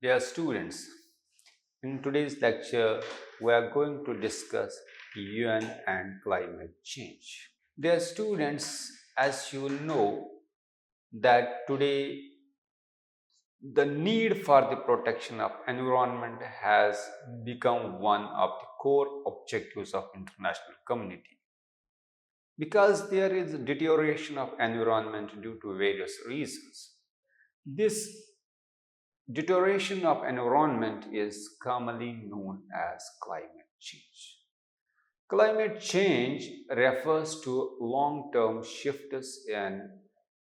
Dear students, in today's lecture, we are going to discuss UN and climate change. Dear students, as you will know, that today the need for the protection of environment has become one of the core objectives of international community because there is deterioration of environment due to various reasons. This deterioration of environment is commonly known as climate change. Climate change refers to long-term shifts in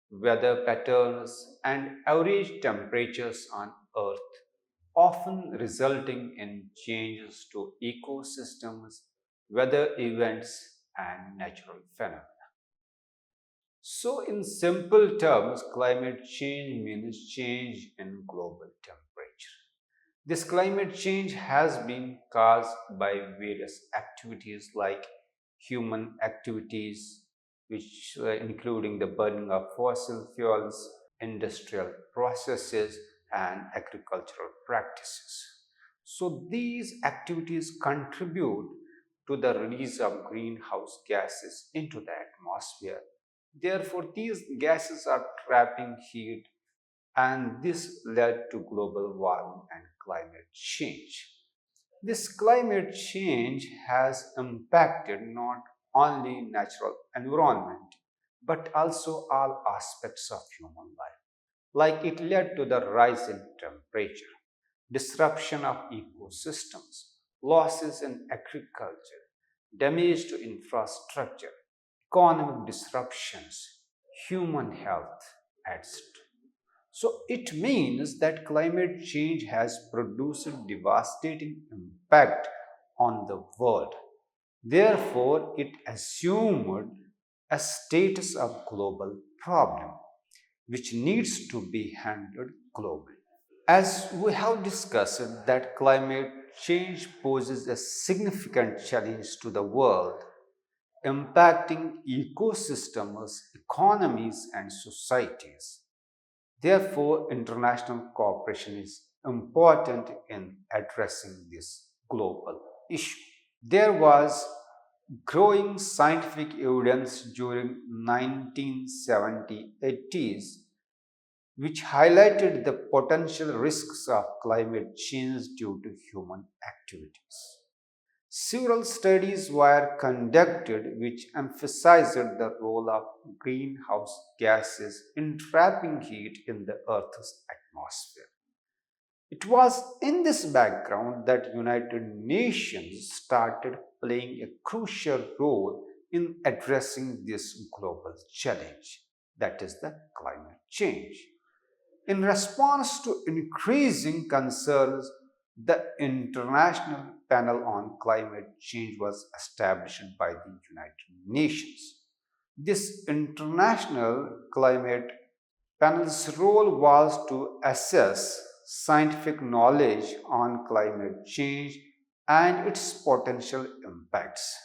weather patterns and average temperatures on Earth, often resulting in changes to ecosystems, weather events, and natural phenomena. So, in simple terms, climate change means change in global temperature. This climate change has been caused by various activities like human activities, which including the burning of fossil fuels, industrial processes, and agricultural practices. So, these activities contribute to the release of greenhouse gases into the atmosphere. Therefore, these gases are trapping heat, and this led to global warming and climate change. This climate change has impacted not only natural environment but also all aspects of human life. Like it led to the rise in temperature, disruption of ecosystems, losses in agriculture, damage to infrastructure, economic disruptions, human health, etc. So it means that climate change has produced devastating impact on the world. Therefore, it assumed a status of global problem which needs to be handled globally. As we have discussed that climate change poses a significant challenge to the world, impacting ecosystems, economies, and societies. Therefore, international cooperation is important in addressing this global issue. There was growing scientific evidence during 1970s, 80s, which highlighted the potential risks of climate change due to human activities. Several studies were conducted which emphasized the role of greenhouse gases in trapping heat in the Earth's atmosphere. It was in this background that United Nations started playing a crucial role in addressing this global challenge, that is the climate change. In response to increasing concerns, the International Panel on Climate Change was established by the United Nations. This international climate panel's role was to assess scientific knowledge on climate change and its potential impacts.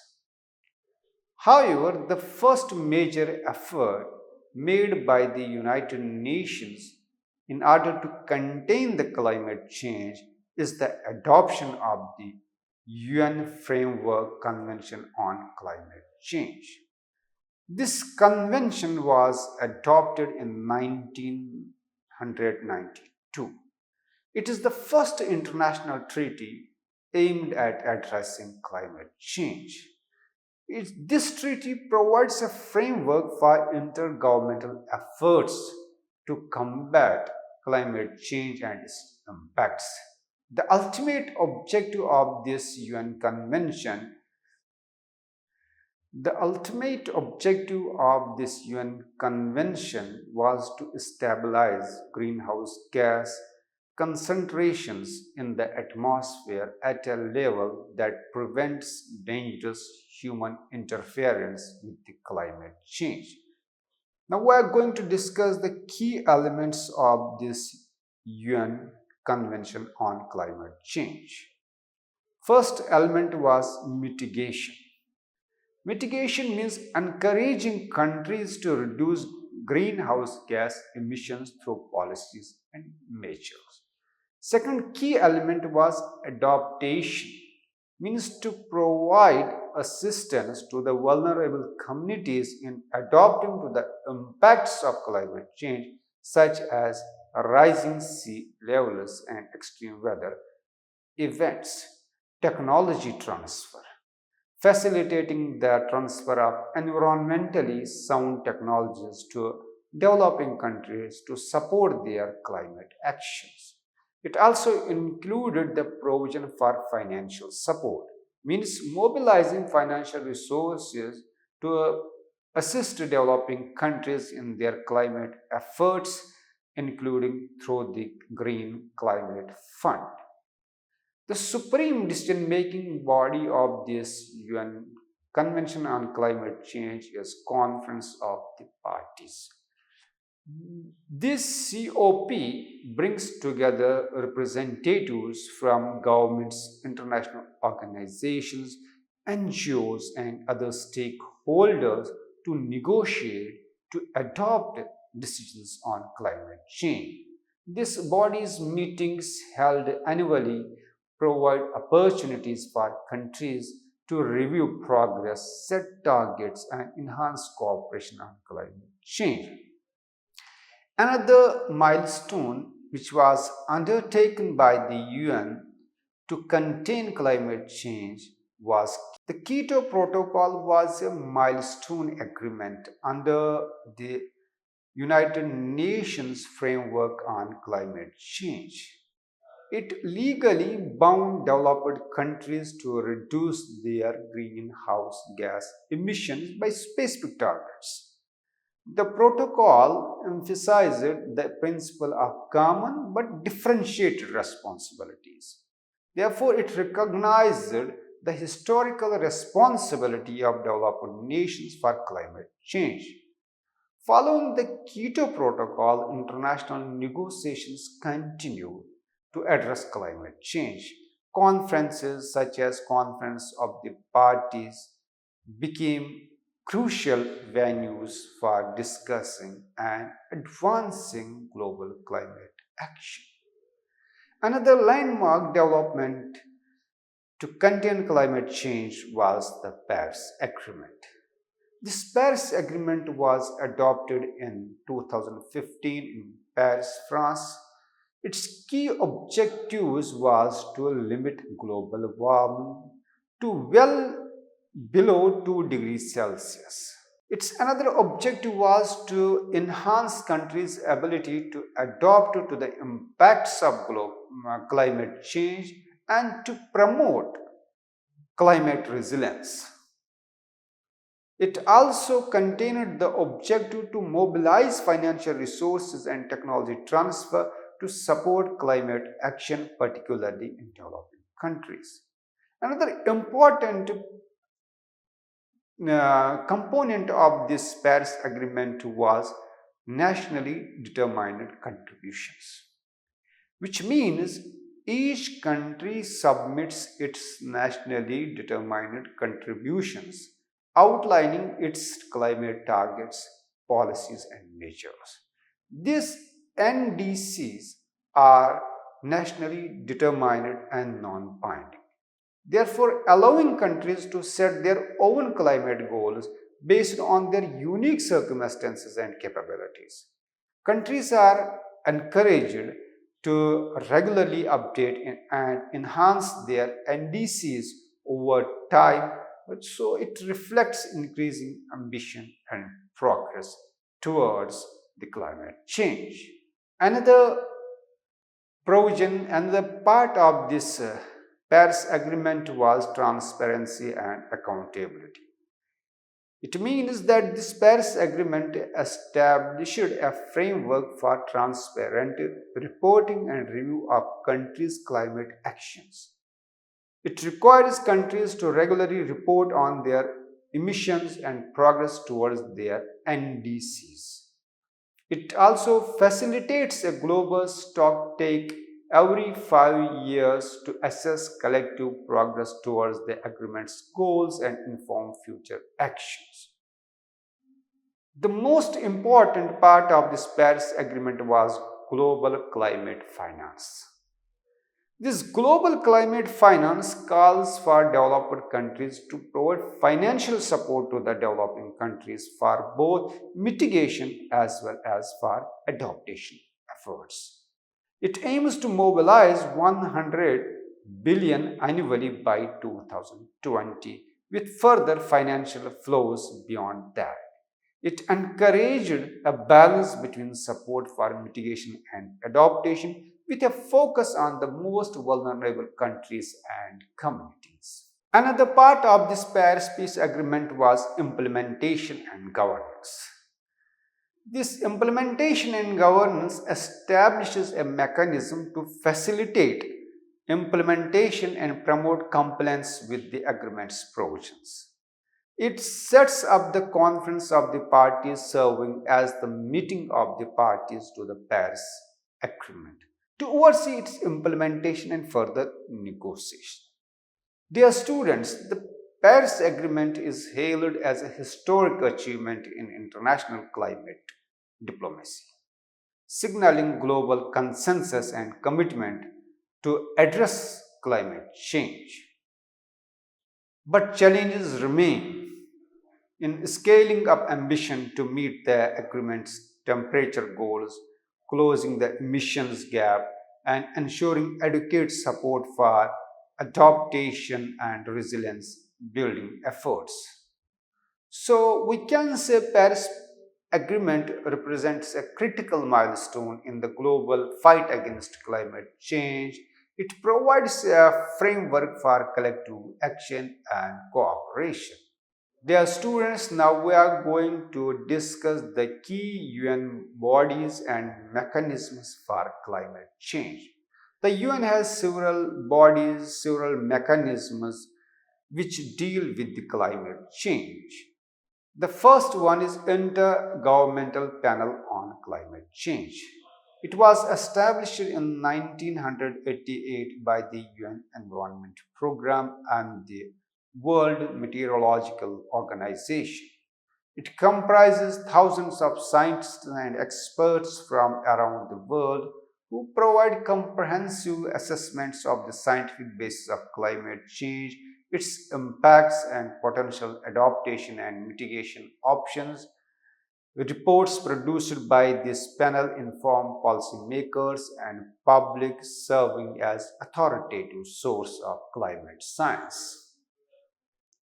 However, the first major effort made by the United Nations in order to contain the climate change is the adoption of the UN Framework Convention on Climate Change. This convention was adopted in 1992. It is the first international treaty aimed at addressing climate change. This treaty provides a framework for intergovernmental efforts to combat climate change and its impacts. The ultimate objective of this UN convention The ultimate objective of this UN convention was to stabilize greenhouse gas concentrations in the atmosphere at a level that prevents dangerous human interference with the climate change. Now, we are going to discuss the key elements of this UN Convention on Climate Change. First element was mitigation. Mitigation means encouraging countries to reduce greenhouse gas emissions through policies and measures. Second key element was adaptation, means to provide assistance to the vulnerable communities in adapting to the impacts of climate change, such as rising sea levels and extreme weather events. Technology transfer, facilitating the transfer of environmentally sound technologies to developing countries to support their climate actions. It also included the provision for financial support, means mobilizing financial resources to assist developing countries in their climate efforts, including through the Green Climate Fund. The supreme decision making body of this UN Convention on Climate Change is Conference of the Parties. This COP brings together representatives from governments, international organizations, NGOs, and other stakeholders to negotiate to adopt decisions on climate change. This body's meetings held annually provide opportunities for countries to review progress, set targets, and enhance cooperation on climate change. Another milestone which was undertaken by the UN to contain climate change was the Kyoto Protocol was a milestone agreement under the United Nations framework on climate change. It legally bound developed countries to reduce their greenhouse gas emissions by specific targets. The protocol emphasized the principle of common but differentiated responsibilities. Therefore, it recognized the historical responsibility of developed nations for climate change. Following the Kyoto Protocol, international negotiations continued to address climate change. Conferences such as Conference of the Parties became crucial venues for discussing and advancing global climate action. Another landmark development to contain climate change was the Paris Agreement. This Paris Agreement was adopted in 2015 in Paris, France. Its key objectives was to limit global warming to well below 2 degrees Celsius. Its another objective was to enhance countries' ability to adapt to the impacts of climate change and to promote climate resilience. It also contained the objective to mobilize financial resources and technology transfer to support climate action, particularly in developing countries. Another important component of this Paris Agreement was nationally determined contributions, which means each country submits its nationally determined contributions, outlining its climate targets, policies, and measures. These NDCs are nationally determined and non binding, therefore, allowing countries to set their own climate goals based on their unique circumstances and capabilities. Countries are encouraged to regularly update and enhance their NDCs over time, so it reflects increasing ambition and progress towards the climate change. Another provision, another part of this Paris Agreement was transparency and accountability. It means that this Paris Agreement established a framework for transparent reporting and review of countries' climate actions. It requires countries to regularly report on their emissions and progress towards their NDCs. It also facilitates a global stock take every 5 years to assess collective progress towards the agreement's goals and inform future actions. The most important part of this Paris Agreement was global climate finance. This global climate finance calls for developed countries to provide financial support to the developing countries for both mitigation as well as for adaptation efforts. It aims to mobilize 100 billion annually by 2020 with further financial flows beyond that. It encouraged a balance between support for mitigation and adaptation with a focus on the most vulnerable countries and communities. Another part of this Paris Peace Agreement was implementation and governance. This implementation and governance establishes a mechanism to facilitate implementation and promote compliance with the agreement's provisions. It sets up the conference of the parties serving as the meeting of the parties to the Paris Agreement to oversee its implementation and further negotiation. Dear students, the Paris Agreement is hailed as a historic achievement in international climate diplomacy, signaling global consensus and commitment to address climate change. But challenges remain in scaling up ambition to meet the agreement's temperature goals, closing the emissions gap, and ensuring adequate support for adaptation and resilience building efforts. So we can say Paris Agreement represents a critical milestone in the global fight against climate change. It provides a framework for collective action and cooperation. Dear students, now we are going to discuss the key UN bodies and mechanisms for climate change. The UN has several bodies, several mechanisms which deal with the climate change. The first one is Intergovernmental Panel on Climate Change. It was established in 1988 by the UN Environment Programme and the World Meteorological Organization. It comprises thousands of scientists and experts from around the world who provide comprehensive assessments of the scientific basis of climate change, its impacts and potential adaptation and mitigation options. Reports produced by this panel inform policymakers and public, serving as authoritative source of climate science.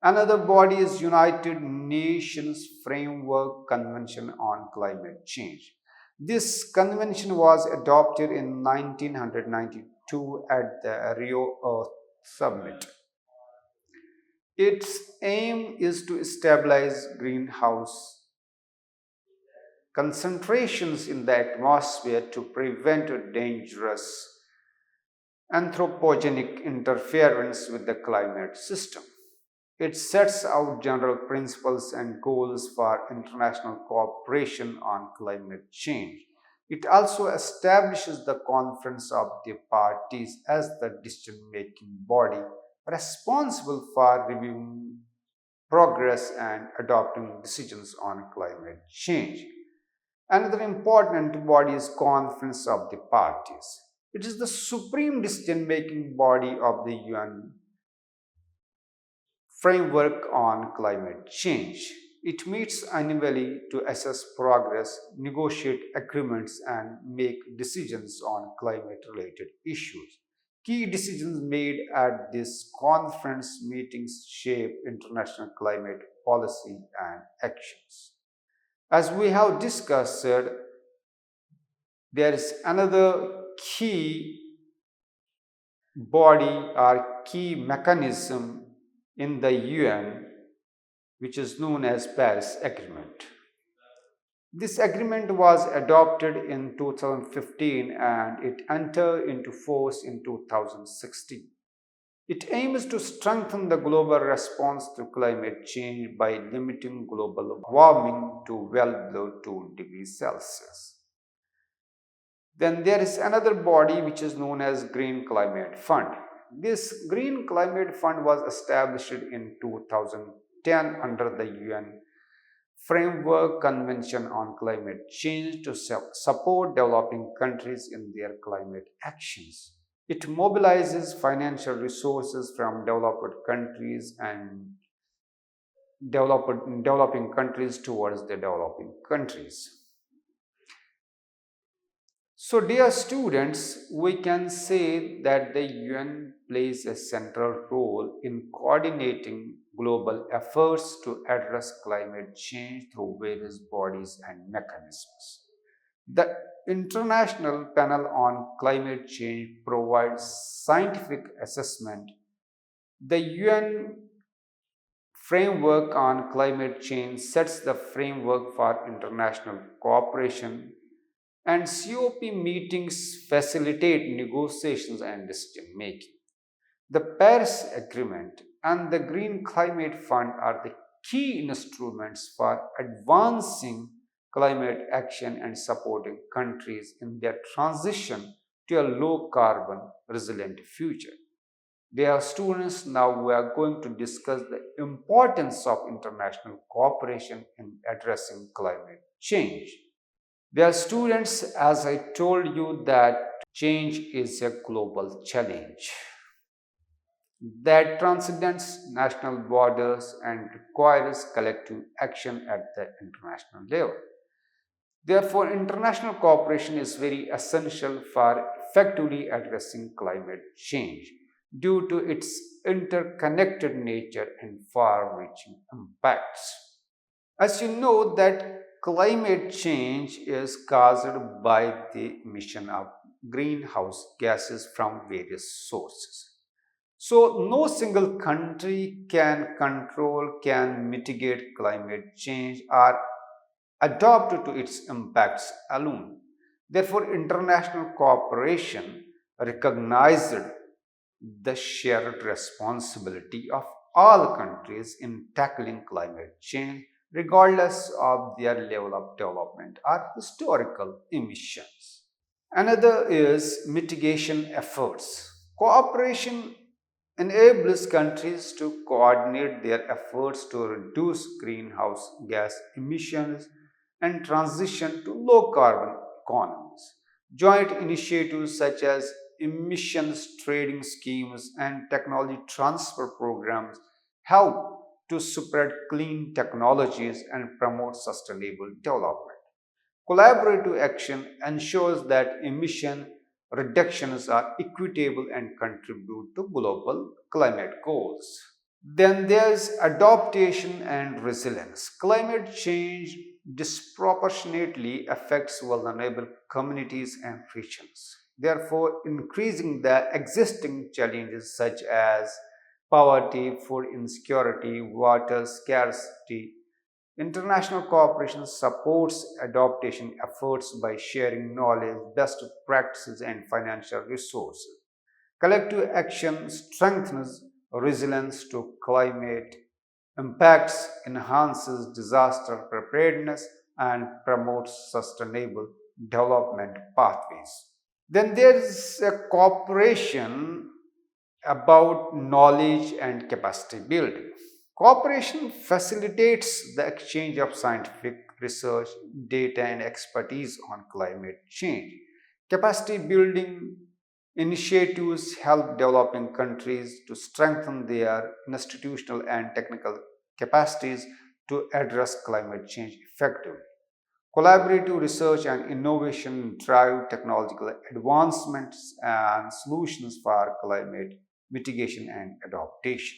Another body is United Nations Framework Convention on Climate Change. This convention was adopted in 1992 at the Rio Earth Summit. Its aim is to stabilize greenhouse concentrations in the atmosphere to prevent dangerous anthropogenic interference with the climate system. It sets out general principles and goals for international cooperation on climate change. It also establishes the Conference of the Parties as the decision making body responsible for reviewing progress and adopting decisions on climate change. Another important body is Conference of the Parties. It is the supreme decision making body of the UN framework on climate change. It meets annually to assess progress, negotiate agreements, and make decisions on climate related issues. Key decisions made at this conference meetings shape international climate policy and actions. As we have discussed, there is another key body or key mechanism in the UN which is known as Paris Agreement. This agreement was adopted in 2015 and it entered into force in 2016. It aims to strengthen the global response to climate change by limiting global warming to well below 2 degrees Celsius. Then there is another body which is known as Green Climate Fund. This Green Climate Fund was established in 2010 under the UN Framework Convention on Climate Change to support developing countries in their climate actions. It mobilizes financial resources from developed countries and developing countries towards the developing countries. So, dear students, we can say that the UN plays a central role in coordinating global efforts to address climate change through various bodies and mechanisms. The International Panel on Climate Change provides scientific assessment. The UN framework on climate change sets the framework for international cooperation, and COP meetings facilitate negotiations and decision making. The Paris Agreement and the Green Climate Fund are the key instruments for advancing climate action and supporting countries in their transition to a low carbon resilient future. Dear students, now we are going to discuss the importance of international cooperation in addressing climate change. Dear students, as I told you that change is a global challenge that transcends national borders and requires collective action at the international level. Therefore, international cooperation is very essential for effectively addressing climate change due to its interconnected nature and far-reaching impacts. As you know that climate change is caused by the emission of greenhouse gases from various sources. So no single country can mitigate climate change or adapt to its impacts alone. Therefore, international cooperation recognized the shared responsibility of all countries in tackling climate change, regardless of their level of development or historical emissions. Another is mitigation efforts. Cooperation enables countries to coordinate their efforts to reduce greenhouse gas emissions and transition to low carbon economies. Joint initiatives such as emissions trading schemes and technology transfer programs help to spread clean technologies and promote sustainable development. Collaborative action ensures that emission reductions are equitable and contribute to global climate goals. Then there's adaptation and resilience. Climate change disproportionately affects vulnerable communities and regions, therefore, increasing the existing challenges such as poverty, food insecurity, water scarcity. International cooperation supports adaptation efforts by sharing knowledge, best practices, and financial resources. Collective action strengthens resilience to climate impacts, enhances disaster preparedness, and promotes sustainable development pathways. Then there is a cooperation about knowledge and capacity building. Cooperation facilitates the exchange of scientific research, data, and expertise on climate change. Capacity building initiatives help developing countries to strengthen their institutional and technical capacities to address climate change effectively. Collaborative research and innovation drive technological advancements and solutions for climate mitigation and adaptation.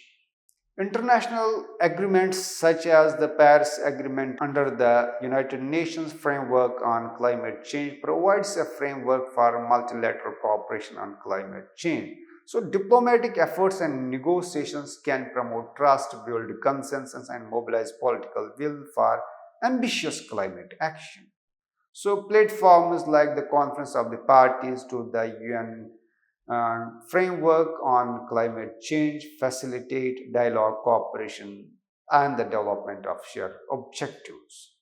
International agreements such as the Paris Agreement under the United Nations Framework on Climate Change provides a framework for multilateral cooperation on climate change. So diplomatic efforts and negotiations can promote trust, build consensus, and mobilize political will for ambitious climate action. So platforms like the Conference of the Parties to the UN framework on climate change facilitate dialogue, cooperation, and the development of shared objectives.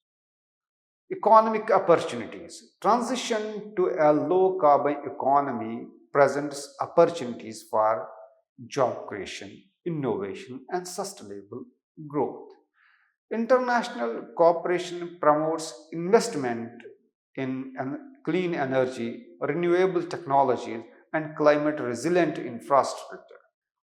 Economic opportunities. Transition to a low carbon economy presents opportunities for job creation, innovation, and sustainable growth. International cooperation promotes investment in clean energy, renewable technologies, and climate resilient infrastructure.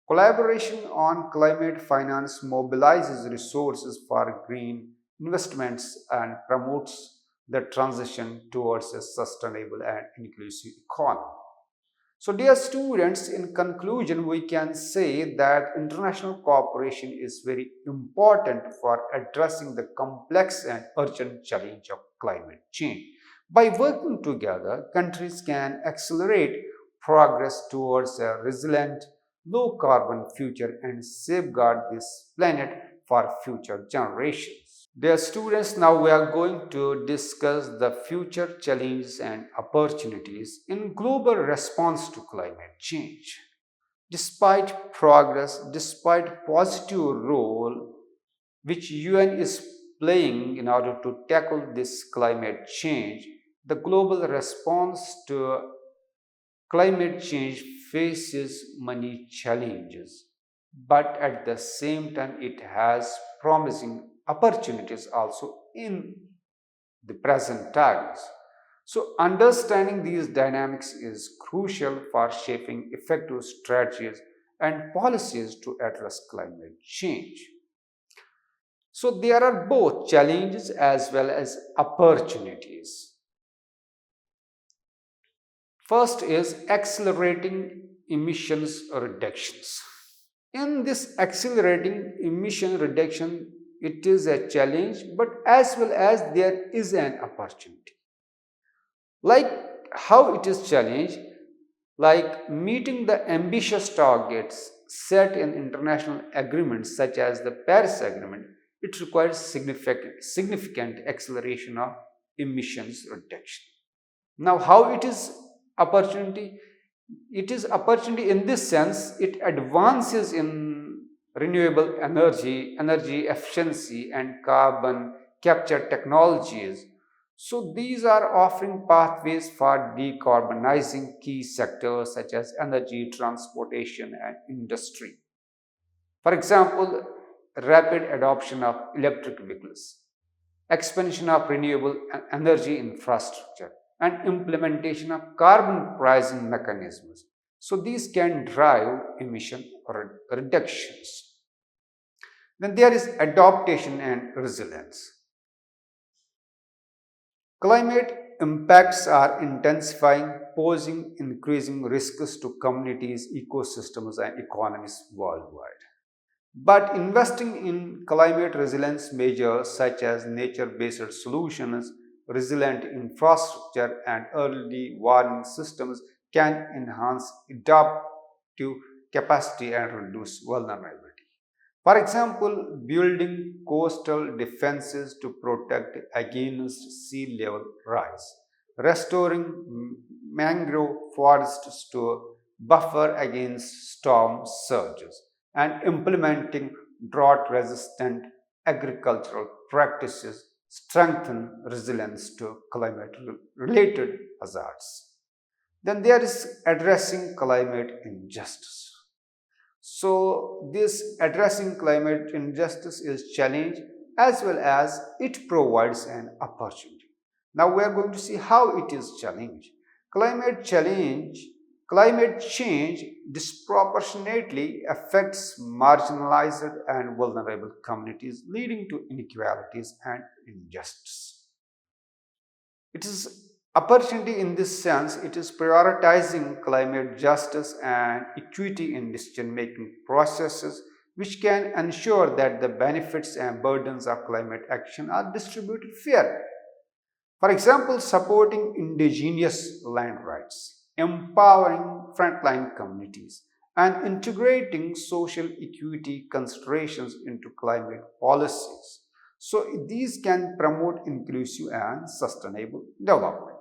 Collaboration on climate finance mobilizes resources for green investments and promotes the transition towards a sustainable and inclusive economy. So, dear students, in conclusion, we can say that international cooperation is very important for addressing the complex and urgent challenge of climate change. By working together, countries can accelerate progress towards a resilient, low carbon future and safeguard this planet for future generations. Dear students, now we are going to discuss the future challenges and opportunities in global response to climate change. Despite progress, despite positive role which UN is playing in order to tackle this climate change, the global response to climate change faces many challenges, but at the same time, it has promising opportunities also in the present times. So, understanding these dynamics is crucial for shaping effective strategies and policies to address climate change. So, there are both challenges as well as opportunities. First is accelerating emissions reductions. In this accelerating emission reduction, it is a challenge, but as well as there is an opportunity. Like how it is challenge, like meeting the ambitious targets set in international agreements such as the Paris Agreement, it requires significant acceleration of emissions reduction. Now, how it is opportunity? It is opportunity in this sense, it advances in renewable energy, energy efficiency, and carbon capture technologies. So, these are offering pathways for decarbonizing key sectors such as energy, transportation, and industry. For example, rapid adoption of electric vehicles, expansion of renewable energy infrastructure, and implementation of carbon pricing mechanisms. So these can drive emission reductions. Then there is adaptation and resilience. Climate impacts are intensifying, posing increasing risks to communities, ecosystems, and economies worldwide. But investing in climate resilience measures such as nature based solutions, resilient infrastructure, and early warning systems can enhance adaptive capacity and reduce vulnerability. For example, building coastal defenses to protect against sea level rise, restoring mangrove forests to buffer against storm surges, and implementing drought resistant agricultural practices strengthen resilience to climate related hazards. Then there is addressing climate injustice. So, this addressing climate injustice is challenge as well as it provides an opportunity. Now we are going to see how it is challenge. Climate challenge, climate change disproportionately affects marginalized and vulnerable communities, leading to inequalities and injustice. It is opportunity in this sense, it is prioritizing climate justice and equity in decision making processes, which can ensure that the benefits and burdens of climate action are distributed fairly. For example, supporting indigenous land rights, empowering frontline communities, and integrating social equity considerations into climate policies. So, these can promote inclusive and sustainable development.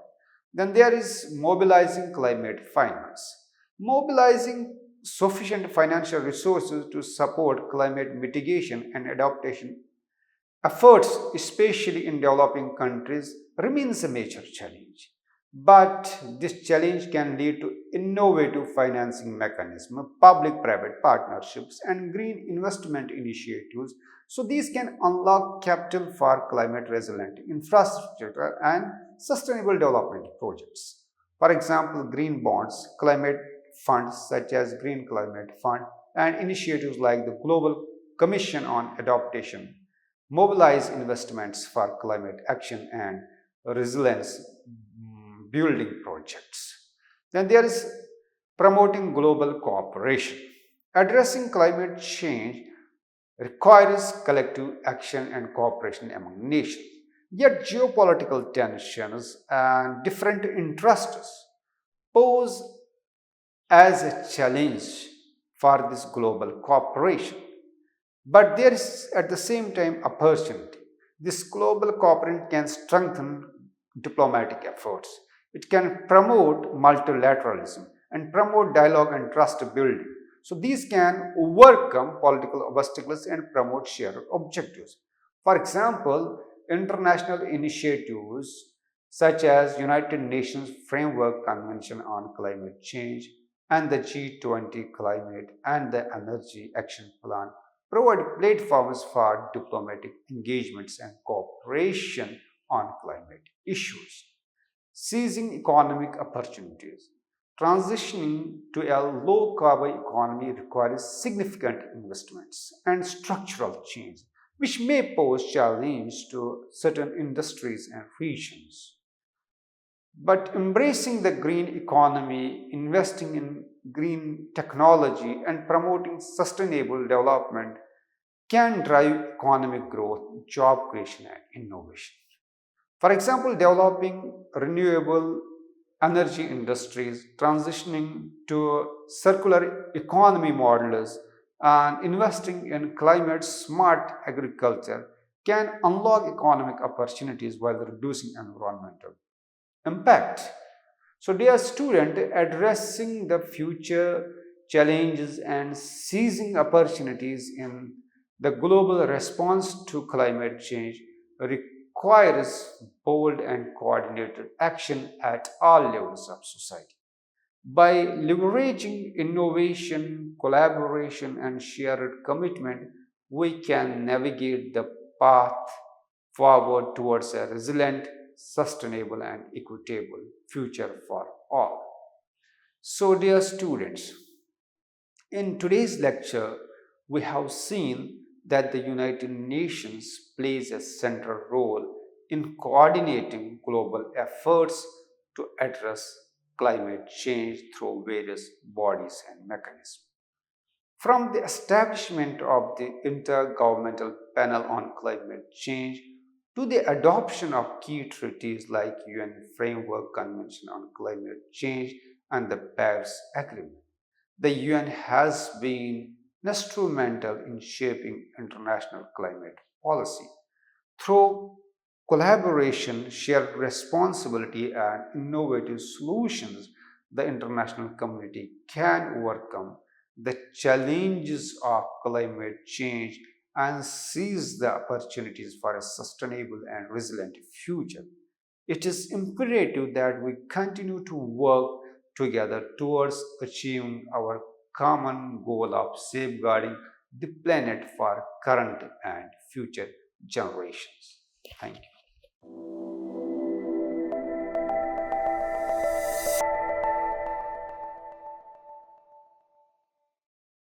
Then there is mobilizing climate finance. Mobilizing sufficient financial resources to support climate mitigation and adaptation efforts, especially in developing countries, remains a major challenge. But this challenge can lead to innovative financing mechanisms, public-private partnerships, and green investment initiatives. So these can unlock capital for climate resilient infrastructure and sustainable development projects. For example, green bonds, climate funds such as Green Climate Fund and initiatives like the Global Commission on Adaptation mobilize investments for climate action and resilience building projects. Then there is promoting global cooperation. Addressing climate change requires collective action and cooperation among nations. Yet geopolitical tensions and different interests pose as a challenge for this global cooperation. But there is at the same time opportunity. This global cooperation can strengthen diplomatic efforts. It can promote multilateralism and promote dialogue and trust building. So these can overcome political obstacles and promote shared objectives. For example, international initiatives such as United Nations Framework Convention on Climate Change and the G20 Climate and the Energy Action Plan provide platforms for diplomatic engagements and cooperation on climate issues. Seizing economic opportunities. Transitioning to a low carbon economy requires significant investments and structural change, which may pose challenge to certain industries and regions. But embracing the green economy, investing in green technology, and promoting sustainable development can drive economic growth, job creation, and innovation. For example, developing renewable energy industries, transitioning to circular economy models, and investing in climate smart agriculture can unlock economic opportunities while reducing environmental impact. So, dear student, addressing the future challenges and seizing opportunities in the global response to climate change requires bold and coordinated action at all levels of society. By leveraging innovation, collaboration, and shared commitment, we can navigate the path forward towards a resilient, sustainable, and equitable future for all. So, dear students, in today's lecture, we have seen that the United Nations plays a central role in coordinating global efforts to address climate change through various bodies and mechanisms. From the establishment of the Intergovernmental Panel on Climate Change to the adoption of key treaties like UN Framework Convention on Climate Change and the Paris Agreement, the UN has been instrumental in shaping international climate policy. Through collaboration, shared responsibility, and innovative solutions, the international community can overcome the challenges of climate change and seize the opportunities for a sustainable and resilient future. It is imperative that we continue to work together towards achieving our common goal of safeguarding the planet for current and future generations. Thank you.